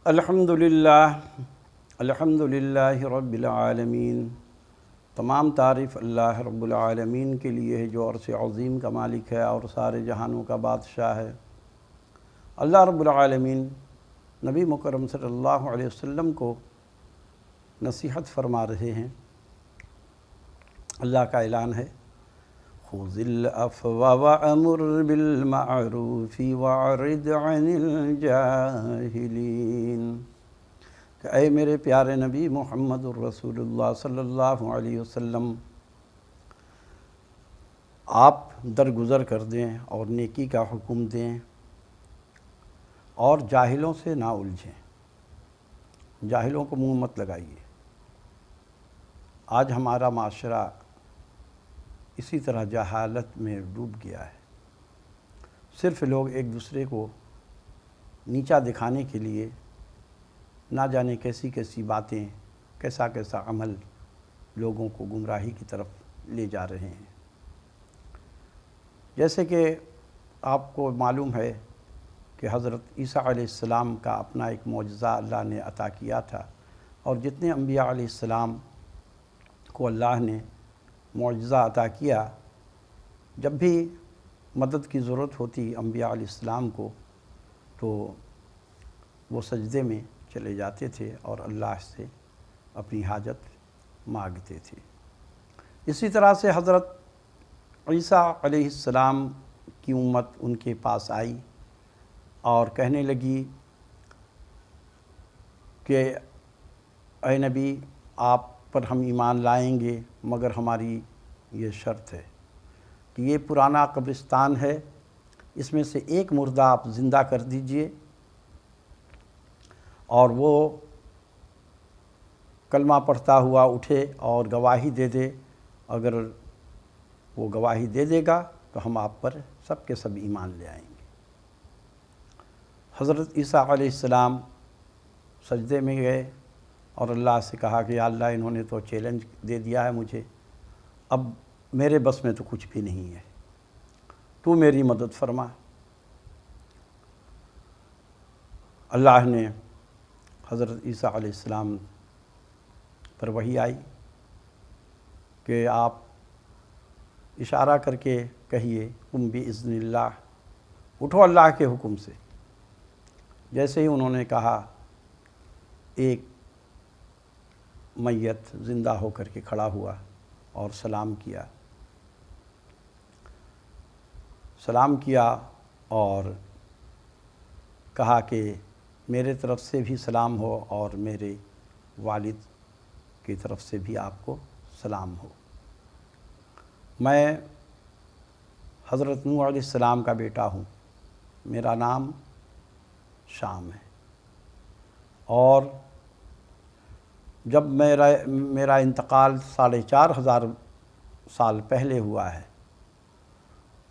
الحمدللہ رب العالمین۔ تمام تعریف اللہ رب العالمین کے لیے ہے جو عرش عظیم کا مالک ہے اور سارے جہانوں کا بادشاہ ہے۔ اللہ رب العالمین نبی مکرم صلی اللہ علیہ وسلم کو نصیحت فرما رہے ہیں۔ اللہ کا اعلان ہے، خُذِ الْعَفْوَ وَأْمُرْ بِالْمَعْرُوفِ وَأَعْرِضْ عَنِ الْجَاهِلِينَ کہ اے میرے پیارے نبی محمد الرسول اللہ صلی اللہ علیہ وسلم، آپ درگزر کر دیں اور نیکی کا حکم دیں اور جاہلوں سے نہ الجھیں، جاہلوں کو منہ مت لگائیے۔ آج ہمارا معاشرہ اسی طرح جہالت میں ڈوب گیا ہے۔ صرف لوگ ایک دوسرے کو نیچا دکھانے کے لیے نہ جانے کیسی کیسی باتیں، کیسا کیسا عمل لوگوں کو گمراہی کی طرف لے جا رہے ہیں۔ جیسے کہ آپ کو معلوم ہے کہ حضرت عیسیٰ علیہ السلام کا اپنا ایک معجزہ اللہ نے عطا کیا تھا، اور جتنے انبیاء علیہ السلام کو اللہ نے معجزہ عطا کیا، جب بھی مدد کی ضرورت ہوتی انبیاء علیہ السلام کو تو وہ سجدے میں چلے جاتے تھے اور اللہ سے اپنی حاجت مانگتے تھے۔ اسی طرح سے حضرت عیسیٰ علیہ السلام کی امت ان کے پاس آئی اور کہنے لگی کہ اے نبی، آپ پر ہم ایمان لائیں گے مگر ہماری یہ شرط ہے کہ یہ پرانا قبرستان ہے، اس میں سے ایک مردہ آپ زندہ کر دیجئے اور وہ کلمہ پڑھتا ہوا اٹھے اور گواہی دے دے۔ اگر وہ گواہی دے دے گا تو ہم آپ پر سب کے سب ایمان لے آئیں گے۔ حضرت عیسیٰ علیہ السلام سجدے میں گئے اور اللہ سے کہا کہ یا اللہ، انہوں نے تو چیلنج دے دیا ہے مجھے، اب میرے بس میں تو کچھ بھی نہیں ہے، تو میری مدد فرما۔ اللہ نے حضرت عیسیٰ علیہ السلام پر وحی آئی کہ آپ اشارہ کر کے کہیے قم بِإِذْنِ اللہ، اٹھو اللہ کے حکم سے۔ جیسے ہی انہوں نے کہا، ایک میت زندہ ہو کر کے کھڑا ہوا اور سلام کیا اور کہا کہ میرے طرف سے بھی سلام ہو اور میرے والد کی طرف سے بھی آپ کو سلام ہو۔ میں حضرت نوح علیہ السلام کا بیٹا ہوں، میرا نام شام ہے، اور جب میرا انتقال 4,500 سال پہلے ہوا ہے،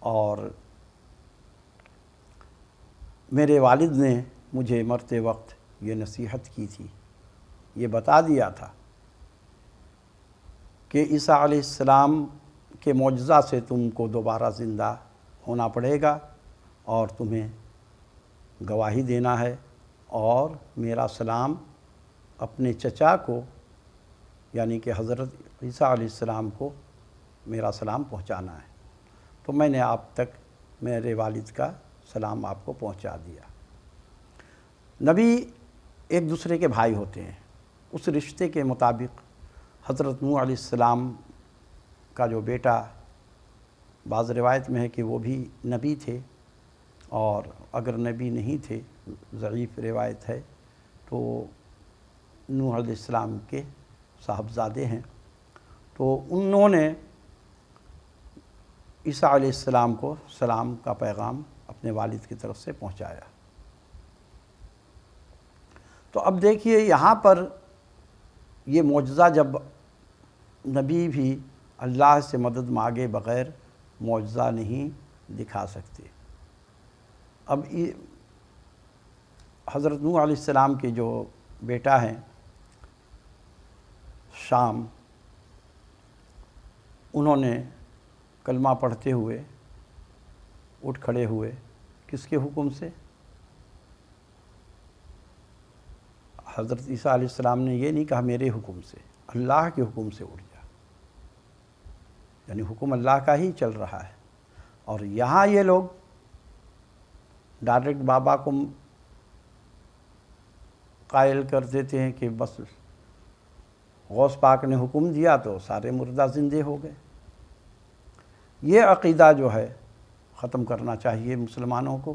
اور میرے والد نے مجھے مرتے وقت یہ نصیحت کی تھی، یہ بتا دیا تھا کہ عیسیٰ علیہ السلام کے معجزہ سے تم کو دوبارہ زندہ ہونا پڑے گا اور تمہیں گواہی دینا ہے، اور میرا سلام اپنے چچا کو یعنی کہ حضرت عیسیٰ علیہ السلام کو میرا سلام پہنچانا ہے۔ تو میں نے آپ تک میرے والد کا سلام آپ کو پہنچا دیا۔ نبی ایک دوسرے کے بھائی ہوتے ہیں، اس رشتے کے مطابق حضرت نوح علیہ السلام کا جو بیٹا، بعض روایت میں ہے کہ وہ بھی نبی تھے، اور اگر نبی نہیں تھے، ضعیف روایت ہے، تو نوح علیہ السلام کے صاحبزادے ہیں، تو انہوں نے عیسیٰ علیہ السلام کو سلام کا پیغام اپنے والد کی طرف سے پہنچایا۔ تو اب دیکھیے یہاں پر یہ معجزہ، جب نبی بھی اللہ سے مدد مانگے بغیر معجزہ نہیں دکھا سکتے۔ اب حضرت نوح علیہ السلام کے جو بیٹا ہیں شام، انہوں نے کلمہ پڑھتے ہوئے اٹھ کھڑے ہوئے، کس کے حکم سے؟ حضرت عیسیٰ علیہ السلام نے یہ نہیں کہا میرے حکم سے، اللہ کے حکم سے اٹھ جا، یعنی حکم اللہ کا ہی چل رہا ہے۔ اور یہاں یہ لوگ ڈائریکٹ بابا کو قائل کر دیتے ہیں کہ بس غوث پاک نے حکم دیا تو سارے مردہ زندے ہو گئے۔ یہ عقیدہ جو ہے ختم کرنا چاہیے مسلمانوں کو۔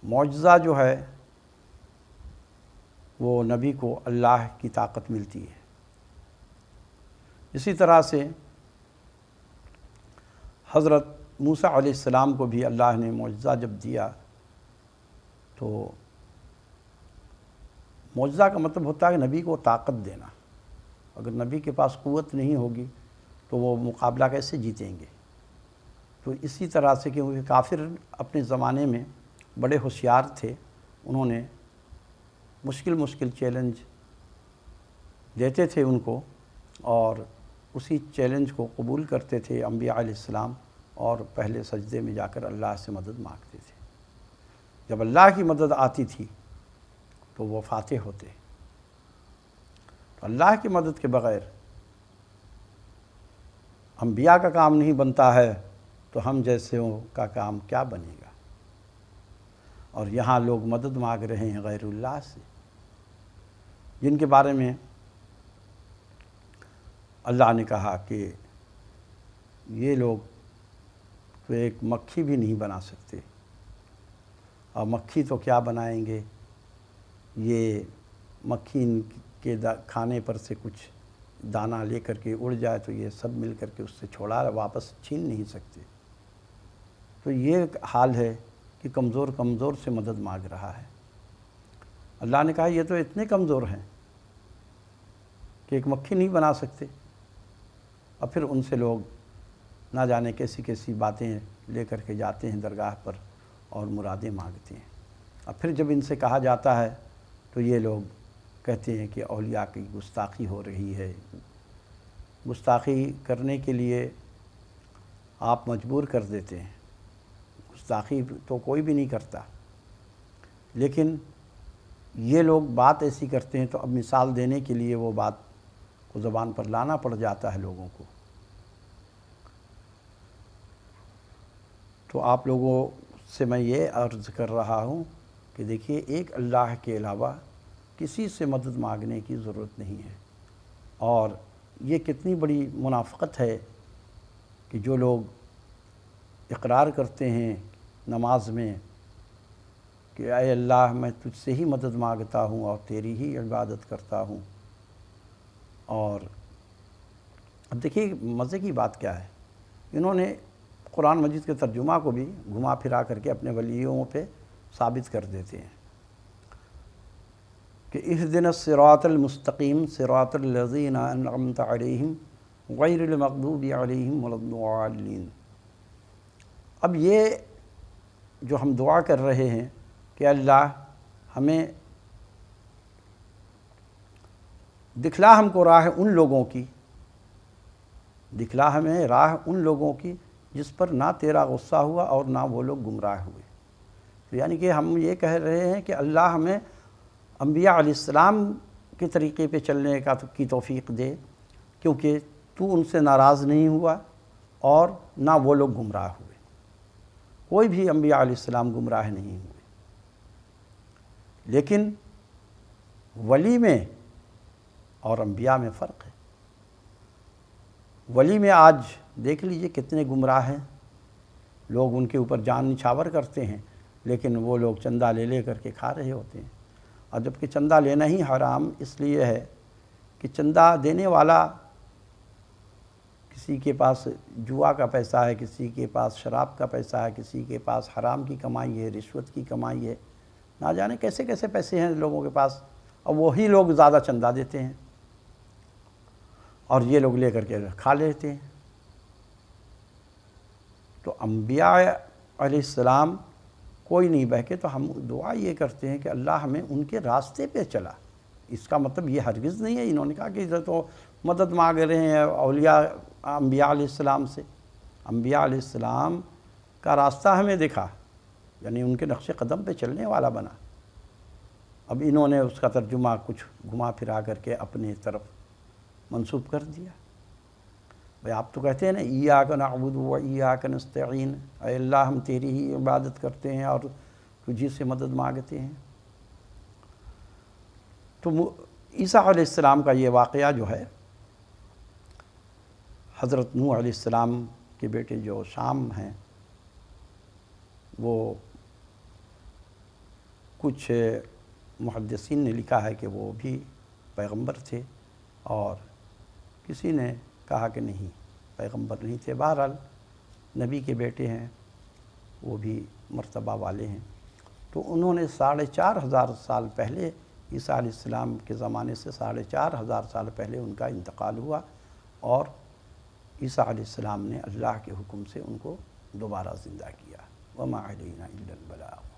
معجزہ جو ہے وہ نبی کو اللہ کی طاقت ملتی ہے۔ اسی طرح سے حضرت موسیٰ علیہ السلام کو بھی اللہ نے معجزہ جب دیا تو معجزہ کا مطلب ہوتا ہے کہ نبی کو طاقت دینا۔ اگر نبی کے پاس قوت نہیں ہوگی تو وہ مقابلہ کیسے جیتیں گے؟ تو اسی طرح سے کیونکہ کافر اپنے زمانے میں بڑے ہوشیار تھے، انہوں نے مشکل چیلنج دیتے تھے ان کو، اور اسی چیلنج کو قبول کرتے تھے انبیاء علیہ السلام، اور پہلے سجدے میں جا کر اللہ سے مدد مانگتے تھے۔ جب اللہ کی مدد آتی تھی تو وہ فاتح ہوتے۔ تو اللہ کی مدد کے بغیر انبیاء کا کام نہیں بنتا ہے تو ہم جیسوں کا کام کیا بنے گا؟ اور یہاں لوگ مدد مانگ رہے ہیں غیر اللہ سے، جن کے بارے میں اللہ نے کہا کہ یہ لوگ تو ایک مکھی بھی نہیں بنا سکتے، اور مکھی تو کیا بنائیں گے؟ یہ مکھی ان کے کھانے پر سے کچھ دانہ لے کر کے اڑ جائے تو یہ سب مل کر کے اس سے چھوڑا واپس چھین نہیں سکتے۔ تو یہ حال ہے کہ کمزور سے مدد مانگ رہا ہے۔ اللہ نے کہا یہ تو اتنے کمزور ہیں کہ ایک مکھی نہیں بنا سکتے، اور پھر ان سے لوگ نہ جانے کیسی باتیں لے کر کے جاتے ہیں درگاہ پر اور مرادیں مانگتے ہیں۔ اور پھر جب ان سے کہا جاتا ہے تو یہ لوگ کہتے ہیں کہ اولیاء کی گستاخی ہو رہی ہے۔ گستاخی کرنے کے لیے آپ مجبور کر دیتے ہیں، گستاخی تو کوئی بھی نہیں کرتا، لیکن یہ لوگ بات ایسی کرتے ہیں تو اب مثال دینے کے لیے وہ بات کو زبان پر لانا پڑ جاتا ہے لوگوں کو۔ تو آپ لوگوں سے میں یہ عرض کر رہا ہوں کہ دیکھیے ایک اللہ کے علاوہ کسی سے مدد مانگنے کی ضرورت نہیں ہے۔ اور یہ کتنی بڑی منافقت ہے کہ جو لوگ اقرار کرتے ہیں نماز میں کہ اے اللہ میں تجھ سے ہی مدد مانگتا ہوں اور تیری ہی عبادت کرتا ہوں۔ اور اب دیکھیے مزے کی بات کیا ہے، انہوں نے قرآن مجید کے ترجمہ کو بھی گھما پھرا کر کے اپنے ولیوں پہ ثابت کر دیتے ہیں کہ اہدنا الصراط المستقیم صراط الذین انعمت علیہم غیر المغضوب علیہم ولا الضالین۔ اب یہ جو ہم دعا کر رہے ہیں کہ اللہ ہمیں دکھلا ہم کو راہ ان لوگوں کی، دکھلا ہمیں راہ ان لوگوں کی جس پر نہ تیرا غصہ ہوا اور نہ وہ لوگ گمراہ ہوئے۔ تو یعنی کہ ہم یہ کہہ رہے ہیں کہ اللہ ہمیں انبیاء علیہ السلام کے طریقے پہ چلنے کی توفیق دے، کیونکہ تو ان سے ناراض نہیں ہوا اور نہ وہ لوگ گمراہ ہوئے۔ کوئی بھی انبیاء علیہ السلام گمراہ نہیں ہوئے، لیکن ولی میں اور انبیاء میں فرق ہے۔ ولی میں آج دیکھ لیجئے کتنے گمراہ ہیں، لوگ ان کے اوپر جان نچھاور کرتے ہیں، لیکن وہ لوگ چندہ لے کر کے کھا رہے ہوتے ہیں۔ اور جبکہ چندہ لینا ہی حرام اس لیے ہے کہ چندہ دینے والا کسی کے پاس جوا کا پیسہ ہے، کسی کے پاس شراب کا پیسہ ہے، کسی کے پاس حرام کی کمائی ہے، رشوت کی کمائی ہے، نہ جانے کیسے کیسے پیسے ہیں لوگوں کے پاس، اور وہی لوگ زیادہ چندہ دیتے ہیں اور یہ لوگ لے کر کے کھا لیتے ہیں۔ تو انبیاء علیہ السلام کوئی نہیں بہکے، تو ہم دعا یہ کرتے ہیں کہ اللہ ہمیں ان کے راستے پہ چلا۔ اس کا مطلب یہ ہرگز نہیں ہے انہوں نے کہا کہ ادھر تو مدد مانگ رہے ہیں اولیاء انبیاء علیہ السلام سے۔ انبیاء علیہ السلام کا راستہ ہمیں دکھا، یعنی ان کے نقش قدم پہ چلنے والا بنا، اب انہوں نے اس کا ترجمہ کچھ گھما پھرا کر کے اپنے طرف منسوب کر دیا۔ بھئی آپ تو کہتے ہیں نا ایاک نعبد و ایاک نستعین، اے اللہ ہم تیری ہی عبادت کرتے ہیں اور تجھی سے مدد مانگتے ہیں۔ تو عیسیٰ علیہ السلام کا یہ واقعہ جو ہے، حضرت نوح علیہ السلام کے بیٹے جو شام ہیں، وہ کچھ محدثین نے لکھا ہے کہ وہ بھی پیغمبر تھے، اور کسی نے کہا کہ نہیں پیغمبر نہیں تھے۔ بہرحال نبی کے بیٹے ہیں، وہ بھی مرتبہ والے ہیں۔ تو انہوں نے 4,500 سال پہلے، عیسیٰ علیہ السلام کے زمانے سے 4,500 سال پہلے ان کا انتقال ہوا، اور عیسیٰ علیہ السلام نے اللہ کے حکم سے ان کو دوبارہ زندہ کیا۔ وَمَا عَلَيْنَا إِلَّا الْبَلَاغُ۔